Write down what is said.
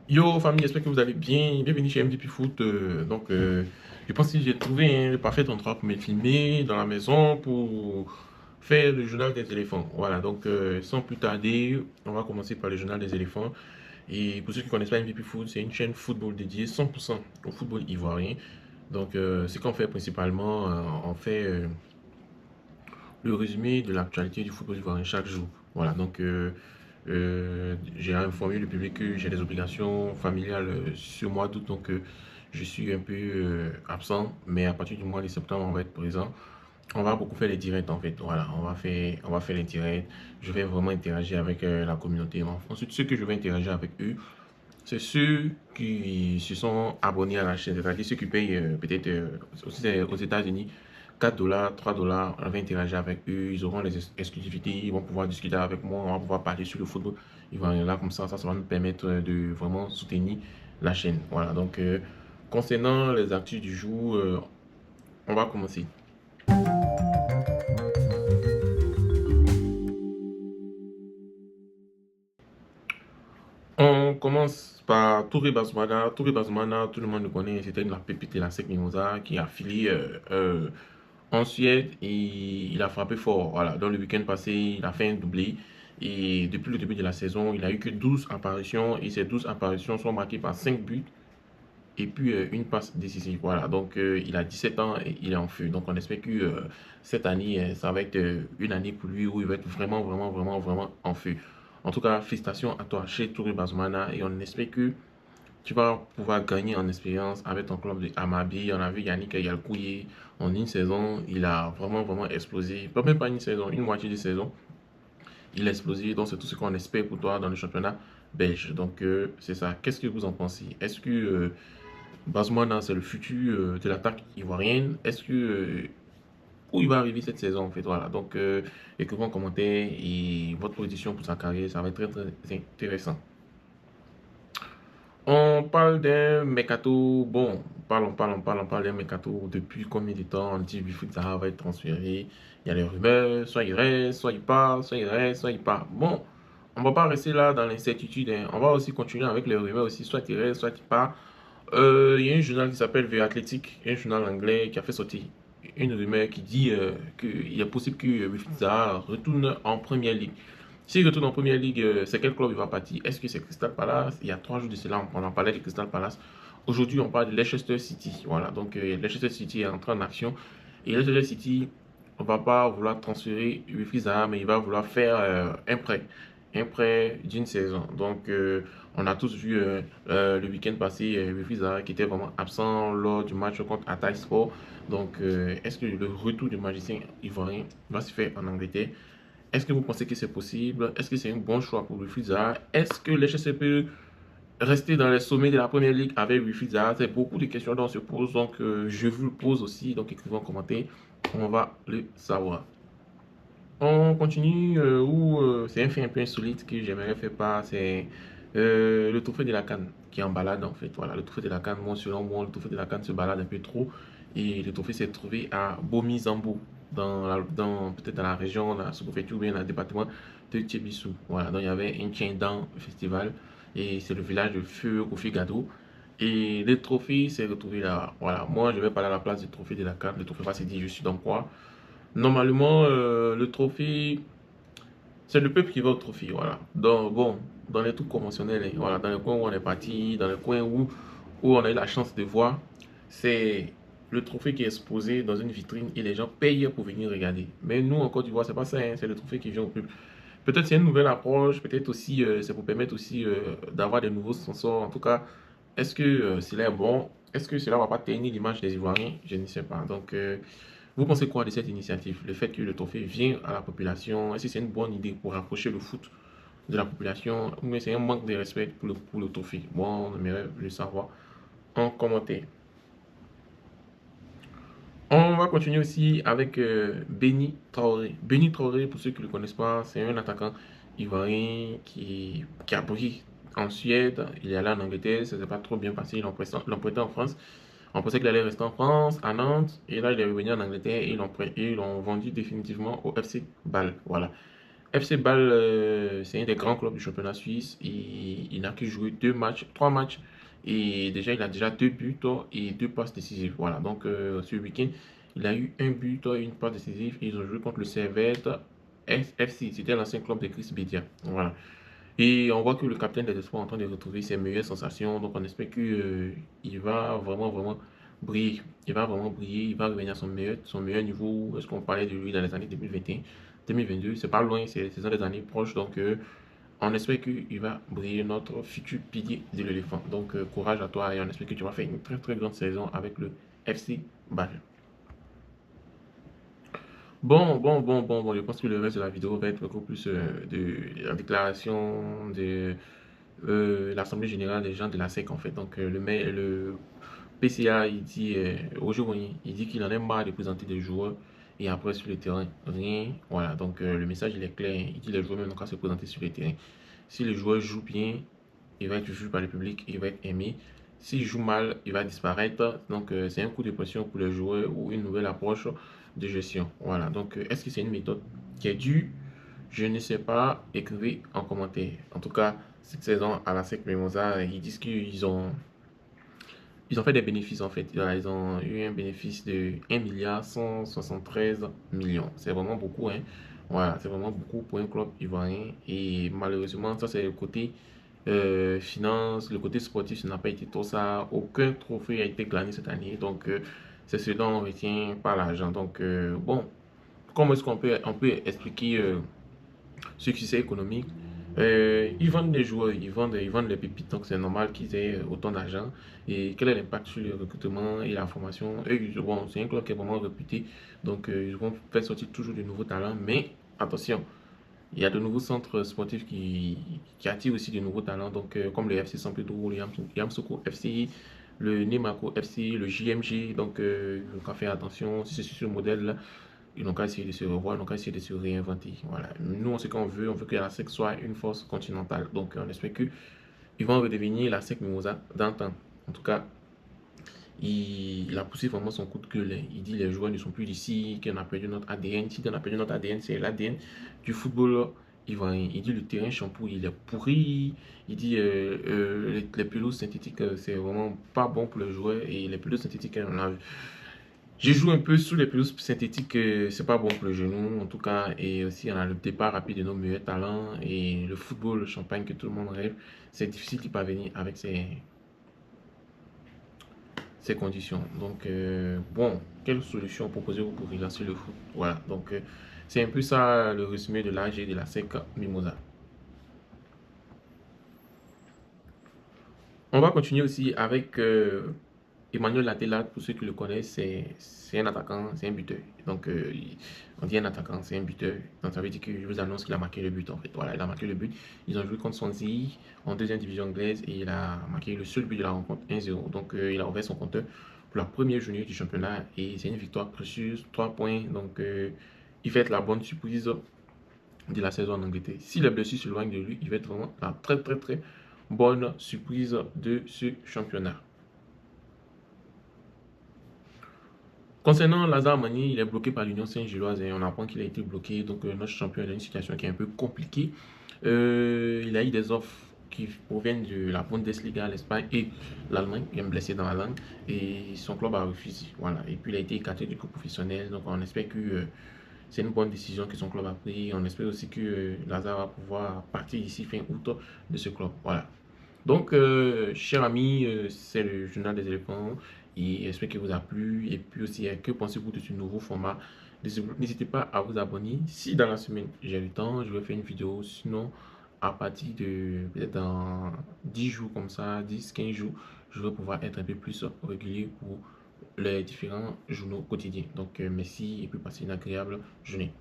Yo famille, j'espère que vous allez bien. Bienvenue chez MVP Foot. Je pense que j'ai trouvé le parfait endroit pour me filmer dans la maison pour faire le journal des éléphants. Voilà, sans plus tarder, on va commencer par le journal des éléphants. Et pour ceux qui ne connaissent pas MVP Foot, c'est une chaîne football dédiée 100% au football ivoirien. Ce qu'on fait principalement, on fait le résumé de l'actualité du football ivoirien chaque jour. Voilà, j'ai informé le public que j'ai des obligations familiales sur mois d'août, je suis un peu absent, mais à partir du mois de septembre, on va être présent. On va beaucoup faire les directs en fait. Voilà, on va faire les directs. Je vais vraiment interagir avec la communauté. Ensuite, ceux que je vais interagir avec eux, c'est ceux qui se sont abonnés à la chaîne, c'est-à-dire ceux qui payent peut-être aussi aux États-Unis 4 dollars, 3 dollars. On va interagir avec eux, ils auront les exclusivités, ils vont pouvoir discuter avec moi, on va pouvoir parler sur le football. Ils vont là comme ça va nous permettre de vraiment soutenir la chaîne. Voilà, concernant les actus du jour, on va commencer. On commence par Touré Bazoumana. Touré Bazoumana, tout le monde le connaît, c'était la pépite de la SEC Mimosa qui a filé en Suède et il a frappé fort. Voilà. Dans le week-end passé, il a fait un doublé. Et depuis le début de la saison, il a eu que 12 apparitions et ces 12 apparitions sont marquées par 5 buts et puis une passe décisive. Voilà, il a 17 ans et il est en feu. Donc on espère que cette année, ça va être une année pour lui où il va être vraiment, vraiment, vraiment, vraiment en feu. En tout cas, félicitations à toi chez Touré Bazoumana et on espère que tu vas pouvoir gagner en expérience avec ton club de Amabi. On a vu Yannick Yalkouye en une saison, il a vraiment, vraiment explosé. Pas même pas une saison, une moitié de saison. Il a explosé, donc c'est tout ce qu'on espère pour toi dans le championnat belge. C'est ça. Qu'est-ce que vous en pensez? Est-ce que Bazmoana, c'est le futur de l'attaque ivoirienne? Est-ce que où il va arriver cette saison en fait? Voilà. Écrivez en commentaire et votre position pour sa carrière, ça va être très très intéressant. On parle d'un mercato. Bon, on parle d'un mercato depuis combien de temps? On dit que Zaha va être transféré. Il y a les rumeurs, soit il reste, soit il part, soit il reste, soit il part. Bon, on va pas rester là dans l'incertitude, hein. On va aussi continuer avec les rumeurs aussi, soit il reste, soit il part. Il y a un journal qui s'appelle The Athletic, un journal anglais qui a fait sortir une rumeur qui dit qu'il est possible que Wilfried Zaha retourne en première ligue. S'il retourne en première ligue, c'est quel club il va partir? Est-ce que c'est Crystal Palace? Il y a 3 jours de cela, on en parlait de Crystal Palace. Aujourd'hui, on parle de Leicester City. Voilà, Leicester City est entré en action. Et Leicester City ne va pas vouloir transférer Wilfried Zaha, mais il va vouloir faire un prêt. Un prêt d'une saison. On a tous vu le week-end passé Wilfried Zaha qui était vraiment absent lors du match contre Hatay Sport. Est-ce que le retour du magicien ivoirien va se faire en Angleterre? Est-ce que vous pensez que c'est possible? Est-ce que c'est un bon choix pour Wilfried Zaha? Est-ce que Leicester peut rester dans les sommets de la première ligue avec Wilfried Zaha? C'est beaucoup de questions dont on se pose, je vous le pose aussi. Donc écrivez en commentaire, on va le savoir. On continue où c'est un fait un peu insolite que j'aimerais faire part, c'est le trophée de la CAN qui est en balade en fait. Voilà, le trophée de la CAN, moi selon moi, le trophée de la CAN se balade un peu trop et le trophée s'est trouvé à Bomi-Zambo, dans peut-être dans la région, dans la sous-préfecture ou bien dans le département de Tchébissou. Voilà, donc il y avait un Tchindan festival et c'est le village de Feu Kofi Gado. Et le trophée s'est retrouvé là. Voilà, moi je vais parler à la place du trophée de la CAN. Le trophée va se dire je suis dans quoi? Normalement, le trophée, c'est le peuple qui va au trophée, voilà. Dans les trucs conventionnels, hein, voilà, dans les coins où on est parti, dans les coins où on a eu la chance de voir, c'est le trophée qui est exposé dans une vitrine et les gens payent pour venir regarder. Mais nous, en Côte d'Ivoire, c'est pas ça, hein, c'est le trophée qui vient au peuple. Peut-être c'est une nouvelle approche, peut-être aussi, c'est pour permettre aussi d'avoir des nouveaux sponsors. En tout cas, est-ce que cela est bon? Est-ce que cela va pas ternir l'image des Ivoiriens? Je ne sais pas. Vous pensez quoi de cette initiative? Le fait que le trophée vient à la population, est-ce que c'est une bonne idée pour rapprocher le foot de la population ou bien c'est un manque de respect pour le trophée? Moi, on aimerait le savoir en commentaire. On va continuer aussi avec Benny Traoré. Benny Traoré, pour ceux qui ne le connaissent pas, c'est un attaquant ivoirien qui a brillé en Suède. Il est allé en Angleterre, ça ne s'est pas trop bien passé. L'ont prêté en France. On pensait qu'il allait rester en France, à Nantes. Et là, il est revenu en Angleterre et ils l'ont vendu définitivement au FC Bâle. Voilà. FC Bâle, c'est un des grands clubs du championnat suisse et il n'a que joué 3 matchs et déjà il a déjà 2 buts et 2 passes décisives. Voilà, donc ce week-end, il a eu un but et une passe décisive et ils ont joué contre le Servette FC, c'était l'ancien club de Chris Bedia. Voilà. Et on voit que le capitaine des Espoirs est en train de retrouver ses meilleures sensations, donc on espère que il va vraiment briller. Il va vraiment briller, il va revenir à son meilleur niveau. Est-ce qu'on parlait de lui dans les années 2021, 2022? C'est pas loin, c'est dans les années proches, donc on espère qu'il va briller notre futur pilier de l'éléphant. Donc courage à toi et on espère que tu vas faire une très très grande saison avec le FC Bâle. Bon, je pense que le reste de la vidéo va être beaucoup plus de la déclaration de l'Assemblée générale des gens de la SEC en fait. Donc le PCA il dit aujourd'hui, il dit qu'il en a marre de présenter des joueurs et après sur le terrain, rien. Voilà, donc le message il est clair. Il dit les joueurs même n'ont qu'à se présenter sur le terrain. Si le joueur joue bien, il va être vu par le public, il va être aimé. S'il joue mal, il va disparaître. Donc c'est un coup de pression pour le joueur ou une nouvelle approche de gestion. Voilà, donc est-ce que c'est une méthode qui est due? Je ne sais pas, écrivez en commentaire. En tout cas, cette saison à la SEC Mimosa, ils disent qu'ils ont fait des bénéfices en fait. Voilà, ils ont eu un bénéfice de 1,173 milliard. C'est vraiment beaucoup, hein. Voilà, c'est vraiment beaucoup pour un club ivoirien. Et malheureusement, ça c'est le côté finance, le côté sportif, ça n'a pas été tout ça. Aucun trophée a été gagné cette année. Donc, c'est ce dont on retient par l'argent. Donc, bon, comment est-ce qu'on peut expliquer ce succès économique? Ils vendent des joueurs, ils vendent les pépites, donc c'est normal qu'ils aient autant d'argent. Et quel est l'impact sur le recrutement et la formation? Bon, c'est un club qui est vraiment réputé, donc ils vont faire sortir toujours de nouveaux talents, mais attention, il y a de nouveaux centres sportifs qui attirent aussi de nouveaux talents, donc comme le FC Saint-Pedro, le Yamoussoukro FC, le Nemako FC, le JMG, donc il faut faire attention, si c'est sur ce modèle-là, ils n'ont qu'à essayer de se revoir, ils n'ont qu'à essayer de se réinventer. Voilà. Nous, ce qu'on veut, on veut que la SEC soit une force continentale. Donc, on espère qu'ils vont redevenir la SEC Mimosa d'antan. En tout cas, il a poussé vraiment son coup de gueule. Il dit les joueurs ne sont plus d'ici, qu'on a perdu notre ADN. Si on a perdu notre ADN, c'est l'ADN du football ivoirien. Il dit le terrain Champoux, il est pourri. Il dit les pelouses synthétiques, c'est vraiment pas bon pour les joueurs. Et les pelouses synthétiques, on a je joue un peu sous les pelouses synthétiques, c'est pas bon pour le genou en tout cas. Et aussi, on a le départ rapide de nos meilleurs talents. Et le football, le champagne que tout le monde rêve, c'est difficile d'y parvenir avec ces conditions. Donc, bon, quelle solution proposez-vous pour relancer le foot? Voilà, donc c'est un peu ça le résumé de l'AG de la SEC Mimosa. On va continuer aussi avec Emmanuel Latela, pour ceux qui le connaissent, c'est un attaquant, c'est un buteur. Donc, on dit un attaquant, c'est un buteur. Donc, ça veut dire que je vous annonce qu'il a marqué le but en fait. Voilà, il a marqué le but. Ils ont joué contre Swansea en deuxième division anglaise et il a marqué le seul but de la rencontre 1-0. Donc, il a ouvert son compteur pour la première journée du championnat et c'est une victoire précieuse, 3 points. Donc, il fait la bonne surprise de la saison en Angleterre. Si les blessures s'éloignent de lui, il va être vraiment la très très très bonne surprise de ce championnat. Concernant Lazare Mani, il est bloqué par l'Union Saint-Gilloise et on apprend qu'il a été bloqué. Donc notre champion est dans une situation qui est un peu compliquée. Il a eu des offres qui proviennent de la Bundesliga, l'Espagne et l'Allemagne. Il est blessé dans la langue et son club a refusé. Voilà. Et puis il a été écarté du club professionnel. Donc on espère que c'est une bonne décision que son club a prise. On espère aussi que Lazare va pouvoir partir ici fin août de ce club. Voilà. Donc, chers amis, c'est le journal des éléphants et j'espère qu'il vous a plu. Et puis aussi, que pensez-vous de ce nouveau format? N'hésitez pas à vous abonner. Si dans la semaine j'ai le temps, je vais faire une vidéo. Sinon, à partir de peut-être dans 10 jours comme ça, 10-15 jours, je vais pouvoir être un peu plus régulier pour les différents journaux quotidiens. Donc, merci et puis passez une agréable journée.